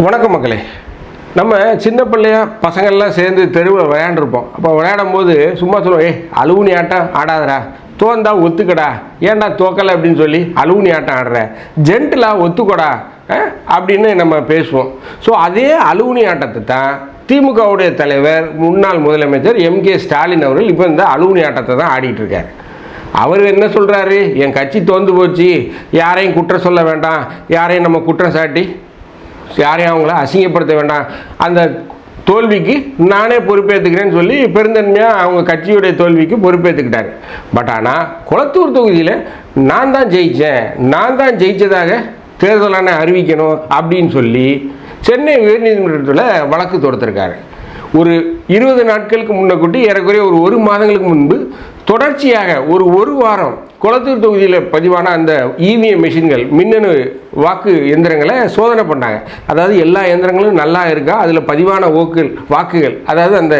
வணக்கம் மக்களே. நம்ம சின்ன பிள்ளையாக பசங்கள்லாம் சேர்ந்து தெருவில் விளையாண்டுருப்போம். அப்போ விளையாடும் போது சும்மா சொல்லுவோம், அலுவுனி ஆட்டம் ஆடாதடா, தோந்தா ஒத்துக்கடா, ஏன்டா தோக்கலை அப்படின்னு சொல்லி அலுவுனி ஆட்டம் ஆடுற, ஜென்டிலாக ஒத்துக்கடா அப்படின்னு நம்ம பேசுவோம். ஸோ அதே அலுவுனி ஆட்டத்தை தான் திமுகவுடைய தலைவர் முன்னாள் முதலமைச்சர் எம்கே ஸ்டாலின் அவர்கள் இப்போ இந்த அலுவுனி ஆட்டத்தை தான் ஆடிட்டு இருக்காரு. அவர் என்ன சொல்கிறாரு, என் கட்சி தோந்து போச்சு, யாரையும் குற்றம் சொல்ல வேண்டாம், யாரையும் நம்ம குற்றம் சாட்டி யாரையும் அவங்கள அசிங்கப்படுத்த வேண்டாம், அந்த தோல்விக்கு நானே பொறுப்பேற்றுக்கிறேன்னு சொல்லி பெருந்தன்மையாக அவங்க கட்சியுடைய தோல்விக்கு பொறுப்பேற்றுக்கிட்டாரு. பட் ஆனால் குளத்தூர் தொகுதியில் நான் தான் ஜெயித்ததாக தேர்தல் ஆணையம் அறிவிக்கணும் அப்படின்னு சொல்லி சென்னை உயர்நீதிமன்றத்தில் வழக்கு தொடுத்திருக்காரு. ஒரு 20 நாட்களுக்கு முன்னக்கூட்டி ஏறக்குறைய ஒரு மாதங்களுக்கு முன்பு தொடர்ச்சியாக ஒரு வாரம் குளத்தூர் தொகுதியில் பதிவான அந்த இவிஎம் மெஷின்கள், மின்னணு வாக்கு எந்திரங்களை சோதனை பண்ணாங்க. அதாவது எல்லா எந்திரங்களும் நல்லா இருக்கா, அதில் பதிவான வாக்குகள், அதாவது அந்த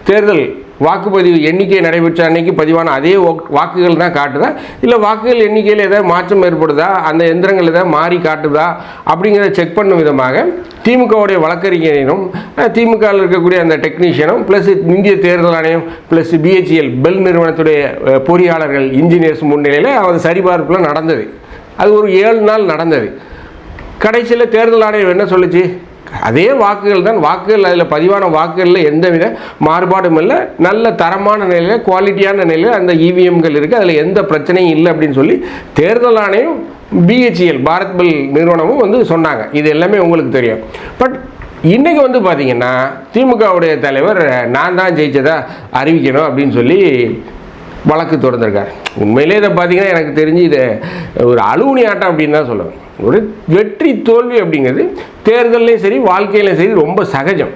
தேர்தல் வாக்குப்பதிவு எண்ணிக்கை நடைபெற்ற அன்னைக்கு பதிவான அதே வாக்குகள் தான் காட்டுதா, இல்லை வாக்குகள் எண்ணிக்கையில் ஏதாவது மாற்றம் ஏற்படுதா, அந்த எந்திரங்கள் ஏதாவது மாறி காட்டுதா அப்படிங்கிறத செக் பண்ணும் விதமாக திமுகவுடைய வழக்கறிஞரும் திமுகவில் இருக்கக்கூடிய அந்த டெக்னீஷியனும் ப்ளஸ் இந்திய தேர்தல் ஆணையம் ப்ளஸ் பிஹெச்இஎல் பெல் நிறுவனத்துடைய பொறியாளர்கள் இன்ஜினியர்ஸ் முன்னிலையில் அது சரிபார்ப்பில் நடந்தது. அது ஒரு 7 நாள் நடந்தது. கடைசியில் தேர்தல் ஆணையம் என்ன சொல்லுச்சு, அதே வாக்குகள் தான், வாக்குகள் அதில் பதிவான வாக்குகளில் எந்தவித மாறுபாடும் இல்லை, நல்ல தரமான நிலையில் குவாலிட்டியான நிலையில் அந்த இவிஎம்கள் இருக்குது, அதில் எந்த பிரச்சனையும் இல்லை அப்படின்னு சொல்லி தேர்தல் ஆணையம் பிஹெச்இஎல் பாரத் பெல் நிறுவனமும் சொன்னாங்க. இது எல்லாமே உங்களுக்கு தெரியும். பட் இன்றைக்கி பார்த்தீங்கன்னா திமுகவுடைய தலைவர் நான் தான் ஜெயிச்சதா அறிவிக்கணும் அப்படின்னு சொல்லி வழக்கு தொடர்ந்திருக்கார். உண்மையிலே இதை பார்த்தீங்கன்னா எனக்கு தெரிஞ்சு இதை ஒரு அலுவுனி ஆட்டம் அப்படின்னு தான் சொல்லுவேன். ஒரு வெற்றி தோல்வி அப்படிங்கிறது தேர்தல்லையும் சரி வாழ்க்கையிலையும் சரி ரொம்ப சகஜம்.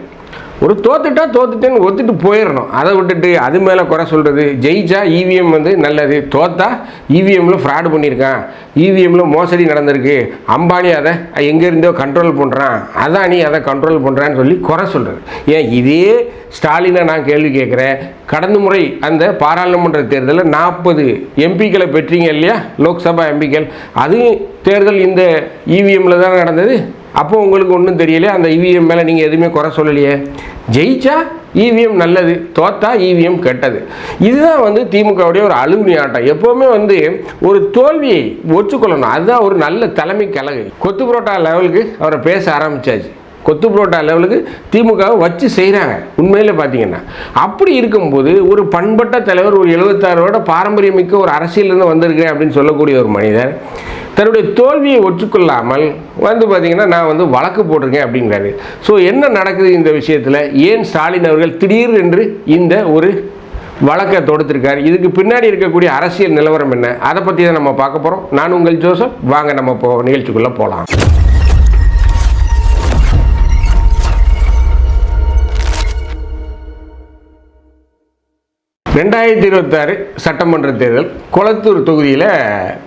ஒரு தோத்துட்டேன்னு ஒத்துட்டு போயிடணும். அதை விட்டுட்டு அது மேலே குறை சொல்கிறது, ஜெயிச்சா இவிஎம் நல்லது, தோத்தா இவிஎம்மில் ஃப்ராடு பண்ணியிருக்கான், இவிஎம்மில் மோசடி நடந்திருக்கு, அம்பானி அதை எங்கேருந்தோ கண்ட்ரோல் பண்ணுறான், அதானி அதை கண்ட்ரோல் பண்ணுறான்னு சொல்லி குறை சொல்கிறது. ஏன் இதே ஸ்டாலினை நான் கேள்வி கேட்குறேன், கடந்த முறை அந்த பாராளுமன்ற தேர்தலில் 40 எம்பிக்களை பெற்றீங்க இல்லையா, லோக்சபா எம்பிக்கள், அதுவும் தேர்தல் இந்த இவிஎம்மில் தானே நடந்தது. அப்போ உங்களுக்கு ஒன்றும் தெரியலையே, அந்த இவிஎம் மேலே நீங்கள் எதுவுமே குறை சொல்லலையே. ஜெயிச்சா இவிஎம் நல்லது, தோத்தா இவிஎம் கெட்டது. இதுதான் திமுகவுடைய ஒரு அலுவுனி ஆட்டம். எப்போவுமே ஒரு தோல்வியை ஒற்றுக்கொள்ளணும். அதுதான் ஒரு நல்ல தலைமை கழகு. கொத்து புரோட்டா லெவலுக்கு அவரை பேச ஆரம்பித்தாச்சு. கொத்து புரோட்டா லெவலுக்கு திமுகவை வச்சு செய்கிறாங்க. உண்மையில் பார்த்தீங்கன்னா அப்படி இருக்கும்போது ஒரு பண்பட்ட தலைவர், ஒரு 76 வருட பாரம்பரியமிக்க ஒரு அரசியலிருந்து வந்திருக்கிறேன் அப்படின்னு சொல்லக்கூடிய ஒரு மனிதர் தன்னுடைய தோல்வியை ஒற்றுக்கொள்ளாமல் பார்த்தீங்கன்னா நான் வழக்கு போட்டிருக்கேன் அப்படிங்கிறாரு. ஸோ என்ன நடக்குது இந்த விஷயத்தில், ஏன் ஸ்டாலின் அவர்கள் திடீர் என்று இந்த ஒரு வழக்கை தொடுத்திருக்காரு, இதுக்கு பின்னாடி இருக்கக்கூடிய அரசியல் நிலவரம் என்ன, அதை பற்றி தான் நம்ம பார்க்க போகிறோம். நான் உங்கள் ஜோசப். வாங்க நம்ம நிகழ்ச்சிக்குள்ளே போகலாம். 2026 சட்டமன்ற தேர்தல் குளத்தூர் தொகுதியில்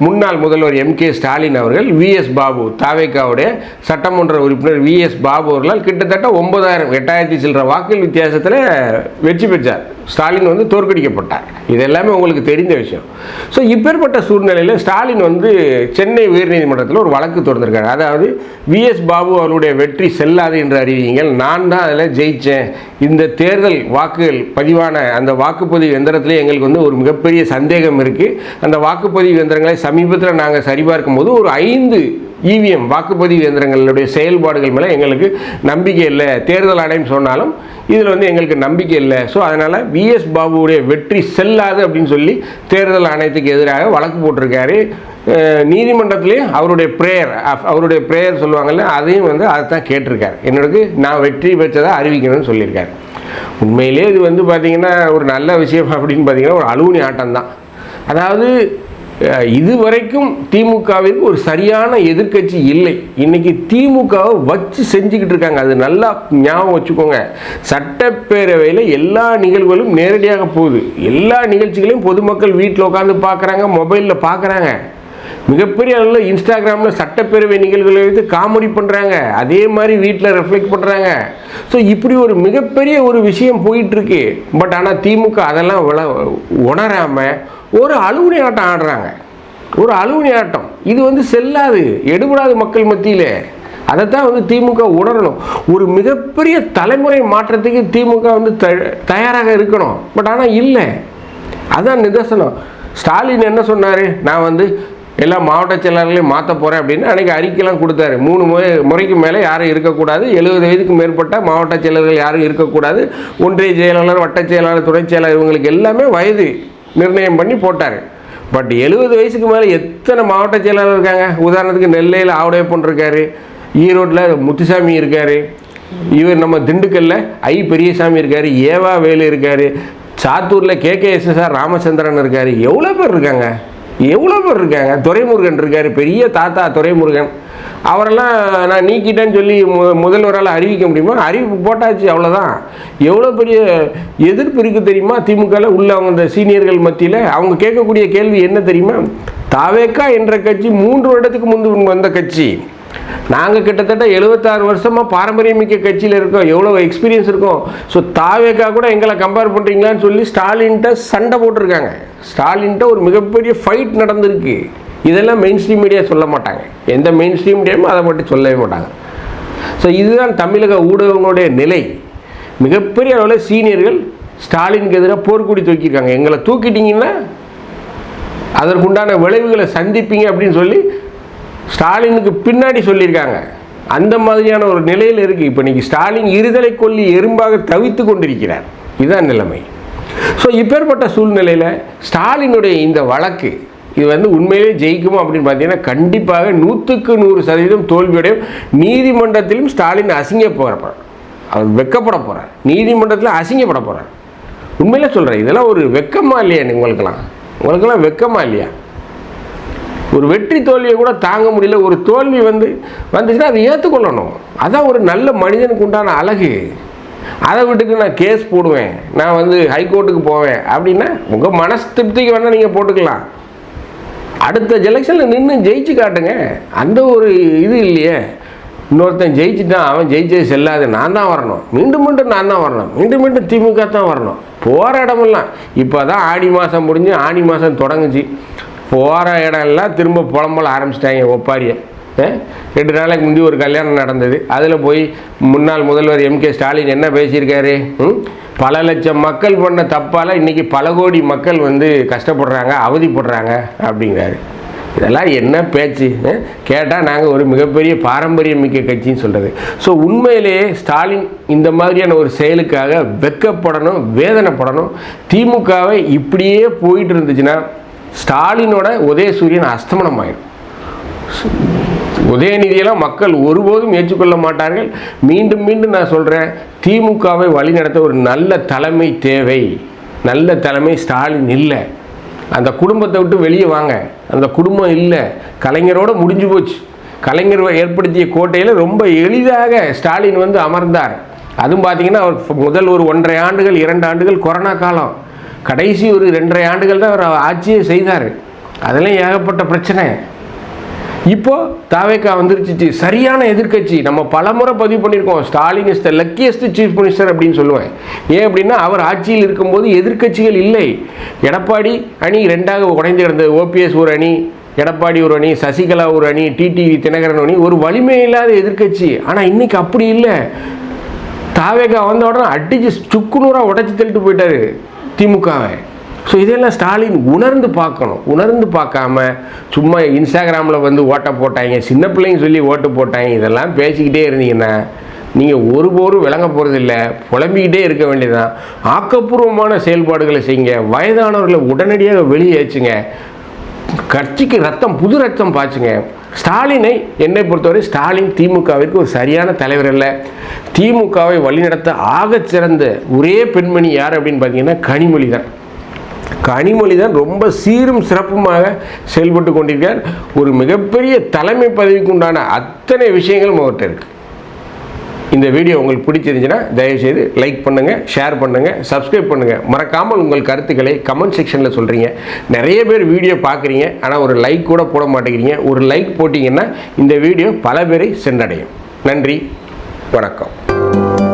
முன்னாள் முதல்வர் எம்கே ஸ்டாலின் அவர்கள் விஎஸ் பாபு, தாவேகாவுடைய சட்டமன்ற உறுப்பினர் விஎஸ் பாபு அவர்களால் கிட்டத்தட்ட 8,000 சில்லற வாக்குகள் வித்தியாசத்தில் வெற்றி பெற்றார். ஸ்டாலின் தோற்கடிக்கப்பட்டார். இது எல்லாமே உங்களுக்கு தெரிந்த விஷயம். ஸோ இப்பேற்பட்ட சூழ்நிலையில் ஸ்டாலின் சென்னை உயர்நீதிமன்றத்தில் ஒரு வழக்கு தொடர்ந்திருக்காரு. அதாவது விஎஸ் பாபு அவருடைய வெற்றி செல்லாது என்று அறிவியுங்கள், நான் தான் அதில் ஜெயித்தேன், இந்த தேர்தல் வாக்குகள் பதிவான அந்த வாக்குப்பதிவு எந்திரத்திலே எங்களுக்கு ஒரு மிகப்பெரிய சந்தேகம் இருக்குது, அந்த வாக்குப்பதிவு எந்திரங்களை சமீபத்தில் நாங்கள் சரிபார்க்கும் போது ஒரு 5 இவிஎம் வாக்குப்பதிவு எந்திரங்களுடைய செயல்பாடுகள் மேலே எங்களுக்கு நம்பிக்கை இல்லை, தேர்தல் ஆணையம் சொன்னாலும் இதில் எங்களுக்கு நம்பிக்கை இல்லை, ஸோ அதனால் விஎஸ் பாபுவுடைய வெற்றி செல்லாது அப்படின்னு சொல்லி தேர்தல் ஆணையத்துக்கு எதிராக வழக்கு போட்டிருக்காரு. நீதிமன்றத்திலையும் அவருடைய ப்ரேயர் சொல்லுவாங்கல்ல, அதையும் அதை தான் கேட்டிருக்காரு. என்னோடக்கு நான் வெற்றி பெற்றதாக அறிவிக்கணும்னு சொல்லியிருக்காரு. உண்மையிலே இது பார்த்திங்கன்னா ஒரு நல்ல விஷயம் அப்படின்னு பார்த்திங்கன்னா ஒரு அலுவுனி ஆட்டம் தான். அதாவது இதுவரைக்கும் திமுகவிற்கு ஒரு சரியான எதிர்க்கட்சி இல்லை. இன்றைக்கி திமுகவை வச்சு செஞ்சுக்கிட்டு இருக்காங்க. அது நல்லா ஞாபகம் வச்சுக்கோங்க. சட்டப்பேரவையில் எல்லா நிகழ்வுகளும் நேரடியாக போகுது. எல்லா நிகழ்ச்சிகளையும் பொதுமக்கள் வீட்டில் உட்காந்து பார்க்குறாங்க, மொபைலில் பார்க்குறாங்க. மிகப்பெரிய அளவில் இன்ஸ்டாகிராமில் சட்டப்பேரவை நிகழ்வுகளை வைத்து காமெடி பண்ணுறாங்க, அதே மாதிரி வீட்டில் ரெஃப்ளெக்ட் பண்ணுறாங்க. ஸோ இப்படி ஒரு மிகப்பெரிய ஒரு விஷயம் போயிட்டுருக்கு. பட் ஆனால் திமுக அதெல்லாம் உணராமல் ஒரு அலுவுனி ஆட்டம் ஆடுறாங்க. ஒரு அலுவுனி ஆட்டம் இது செல்லாது, எடுபடாது மக்கள் மத்தியில். அதைத்தான் வந்து திமுக உணரணும். ஒரு மிகப்பெரிய தலைமுறை மாற்றத்துக்கு திமுக வந்து தயாராக இருக்கணும். பட் ஆனால் இல்லை, அதான் நிதர்சனம். ஸ்டாலின் என்ன சொன்னார், நான் வந்து எல்லா மாவட்ட செயலாளர்களையும் மாற்ற போகிறேன் அப்படின்னு அன்றைக்கி அறிக்கைலாம் கொடுத்தாரு. 3 முறைக்கு மேலே யாரும் இருக்கக்கூடாது, 70 வயதுக்கு மேற்பட்ட மாவட்ட செயலர்கள் யாரும் இருக்கக்கூடாது, ஒன்றிய செயலாளர், வட்ட செயலாளர், துணை செயலாளர் இவங்களுக்கு எல்லாமே வயது நிர்ணயம் பண்ணி போட்டார். பட் 70 வயசுக்கு மேலே எத்தனை மாவட்ட செயலாளர் இருக்காங்க? உதாரணத்துக்கு நெல்லையில் ஆவுடையப்பன் இருக்கார், ஈரோட்டில் முத்துசாமி இருக்கார், இவர் நம்ம திண்டுக்கல்ல பெரியசாமி இருக்கார், ஏவா வேலு இருக்கார், சாத்தூரில் KKSSR ராமச்சந்திரன் இருக்கார். எவ்வளோ பேர் இருக்காங்க? துரைமுருகன் இருக்கார், பெரிய தாத்தா துரைமுருகன். அவரெல்லாம் நான் நீக்கிட்டேன்னு சொல்லி முதல்வரால் அறிவிக்க முடியுமா? அறிவிப்பு போட்டாச்சு, அவ்வளோதான். எவ்வளோ பெரிய எதிர்ப்பு இருக்குது தெரியுமா திமுகவில் உள்ள அவங்க இந்த சீனியர்கள் மத்தியில்? அவங்க கேட்கக்கூடிய கேள்வி என்ன தெரியுமா? தாவேக்கா என்ற கட்சி 3 வருடத்துக்கு முன்பு வந்த கட்சி. நாங்கள் கிட்டத்தட்ட 76 வருஷமாக பாரம்பரியமிக்க கட்சியில் இருக்கோம், எவ்வளோ எக்ஸ்பீரியன்ஸ் இருக்கும். ஸோ தாவேக்கா கூட எங்களை கம்பேர் பண்ணுறீங்களான்னு சொல்லி ஸ்டாலின்கிட்ட சண்டை போட்டிருக்காங்க. ஸ்டாலின்கிட்ட ஒரு மிகப்பெரிய ஃபைட் நடந்திருக்கு. இதெல்லாம் மெயின் ஸ்ட்ரீம் மீடியா சொல்ல மாட்டாங்க, எந்த மெயின் ஸ்ட்ரீம் மீடியாவும் அதை மட்டும் சொல்லவே மாட்டாங்க. ஸோ இதுதான் தமிழக ஊடகங்களுடைய நிலை. மிகப்பெரிய அளவில் சீனியர்கள் ஸ்டாலினுக்கு எதிராக போர்க்கொடி தூக்கியிருக்காங்க. எங்களை தூக்கிட்டீங்கன்னா அதற்குண்டான விளைவுகளை சந்திப்பீங்க அப்படின்னு சொல்லி ஸ்டாலினுக்கு பின்னாடி சொல்லியிருக்காங்க. அந்த மாதிரியான ஒரு நிலையில் இருக்குது. இப்போ இன்றைக்கி ஸ்டாலின் இருதலை கொல்லி எறும்பாக தவித்து கொண்டிருக்கிறார். இதுதான் நிலைமை. ஸோ இப்பேற்பட்ட சூழ்நிலையில் ஸ்டாலினுடைய இந்த வழக்கு இது வந்து உண்மையிலே ஜெயிக்குமா அப்படின்னு பார்த்தீங்கன்னா கண்டிப்பாக 100க்கு 100% தோல்வியுடையும். நீதிமன்றத்திலும் ஸ்டாலின் அசிங்க போகிறார், அவர் வெக்கப்பட போகிறார், நீதிமன்றத்தில் அசிங்கப்பட போகிறார். உண்மையிலே சொல்கிறேன், இதெல்லாம் ஒரு வெக்கமா இல்லையா? உங்களுக்கெல்லாம் வெக்கமா இல்லையா? ஒரு வெற்றி தோல்வியை கூட தாங்க முடியல. ஒரு தோல்வி வந்துச்சுன்னா அதை ஏற்றுக்கொள்ளணும். அதான் ஒரு நல்ல மனிதனுக்கு உண்டான அழகு. அதை விட்டுட்டு நான் கேஸ் போடுவேன், நான் வந்து ஹைகோர்ட்டுக்கு போவேன் அப்படின்னா உங்கள் மனசு திருப்திக்கு வேணால் நீங்கள் போட்டுக்கலாம். அடுத்த எலெக்ஷனில் நின்று ஜெயிச்சு காட்டுங்க. அந்த ஒரு இது இல்லையே. இன்னொருத்தன் ஜெயிச்சுட்டான், அவன் ஜெயிச்சது செல்லாது, நான் தான் வரணும், மீண்டும் நான் தான் வரணும், மீண்டும் திமுக தான் வரணும். போகிற இடமெல்லாம் இப்போ தான் ஆடி மாதம் முடிஞ்சு ஆணி மாதம் தொடங்குச்சு. போகிற இடம்லாம் திரும்ப புலம்பல ஆரம்பிச்சிட்டாங்க. ஒப்பாரியை 2 நாளைக்கு முந்தி ஒரு கல்யாணம் நடந்தது. அதில் போய் முன்னாள் முதல்வர் MK ஸ்டாலின் என்ன பேசியிருக்காரு? பல லட்சம் மக்கள் பண்ண தப்பால் இன்றைக்கி பல கோடி மக்கள் வந்து கஷ்டப்படுறாங்க, அவதிப்படுறாங்க அப்படிங்கிறாரு. இதெல்லாம் என்ன பேச்சு? கேட்டால் நாங்கள் ஒரு மிகப்பெரிய பாரம்பரியமிக்க கட்சின்னு சொல்கிறது. ஸோ உண்மையிலேயே ஸ்டாலின் இந்த மாதிரியான ஒரு செயலுக்காக வெட்கப்படணும், வேதனைப்படணும். திமுகவை இப்படியே போயிட்டு இருந்துச்சுன்னா ஸ்டாலினோட உதயசூரியன் அஸ்தமனம் ஆயிடும். உதயநிதியெல்லாம் மக்கள் ஒருபோதும் ஏற்றுக்கொள்ள மாட்டார்கள். மீண்டும் நான் சொல்கிறேன், திமுகவை வழிநடத்த ஒரு நல்ல தலைமை தேவை. நல்ல தலைமை ஸ்டாலின் இல்லை. அந்த குடும்பத்தை விட்டு வெளியே வாங்க. அந்த குடும்பம் இல்லை, கலைஞரோடு முடிஞ்சு போச்சு. கலைஞர் ஏற்படுத்திய கோட்டையில் ரொம்ப எளிதாக ஸ்டாலின் வந்து அமர்ந்தார். அதுவும் பார்த்திங்கன்னா அவர் முதல் ஒரு 1.5 ஆண்டுகள் 2 ஆண்டுகள் கொரோனா காலம், கடைசி ஒரு 2.5 ஆண்டுகள் தான் அவர் ஆட்சியை செய்தார். அதெல்லாம் ஏகப்பட்ட பிரச்சனை. இப்போது தாவேக்கா வந்துருச்சு, சரியான எதிர்க்கட்சி. நம்ம பலமுறை பதிவு பண்ணியிருக்கோம், Stalin is the luckiest chief minister அப்படின்னு சொல்லுவேன். ஏன் அப்படின்னா அவர் ஆட்சியில் இருக்கும்போது எதிர்க்கட்சிகள் இல்லை. எடப்பாடி அணி 2ஆக உடைந்து கிடந்தது. OPS ஒரு அணி, எடப்பாடி ஒரு அணி, சசிகலா ஒரு அணி, டிடிவி தினகரன் அணி, ஒரு வலிமை இல்லாத எதிர்க்கட்சி. ஆனால் இன்றைக்கி அப்படி இல்லை. தாவேக்கா வந்த உடனே அடித்து சுக்குநூறாக உடைச்சி தள்ளிட்டு போயிட்டார் திமுகவை. ஸோ இதெல்லாம் ஸ்டாலின் உணர்ந்து பார்க்கணும். உணர்ந்து பார்க்காம சும்மா இன்ஸ்டாகிராமில் வந்து ஓட்டை போட்டாங்க, சின்ன பிள்ளைங்க சொல்லி ஓட்டு போட்டாங்க, இதெல்லாம் பேசிக்கிட்டே இருந்தீங்கன்னா நீங்கள் ஒருபோரும் விளங்க போகிறதில்ல. புலம்பிக்கிட்டே இருக்க வேண்டியதுதான். ஆக்கப்பூர்வமான செயல்பாடுகளை செய்யுங்க. வயதானவர்களை உடனடியாக வெளியேச்சுங்க. கட்சிக்கு புது ரத்தம் பாய்ச்சுங்க. ஸ்டாலினை என்னை பொறுத்தவரை ஸ்டாலின் திமுகவிற்கு ஒரு சரியான தலைவர் அல்ல. திமுகவை வழிநடத்த ஆகச்சிறந்த ஒரே பெண்மணி யார் அப்படின்னு பார்த்தீங்கன்னா கனிமொழி தான் ரொம்ப சீரும் சிறப்புமாக செயல்பட்டு கொண்டிருக்கார். ஒரு மிகப்பெரிய தலைமை பதவிக்கு உண்டான அத்தனை விஷயங்களும் அவர்கிட்ட இருக்குது. இந்த வீடியோ உங்களுக்கு பிடிச்சிருந்துச்சுன்னா தயவுசெய்து லைக் பண்ணுங்கள், ஷேர் பண்ணுங்கள், சப்ஸ்கிரைப் பண்ணுங்கள். மறக்காமல் உங்கள் கருத்துக்களை கமெண்ட் செக்ஷனில் சொல்கிறீங்க. நிறைய பேர் வீடியோ பார்க்குறீங்க, ஆனால் ஒரு லைக் கூட போட மாட்டேங்கிறீங்க. ஒரு லைக் போட்டிங்கன்னா இந்த வீடியோ பல பேரை சென்றடையும். நன்றி, வணக்கம்.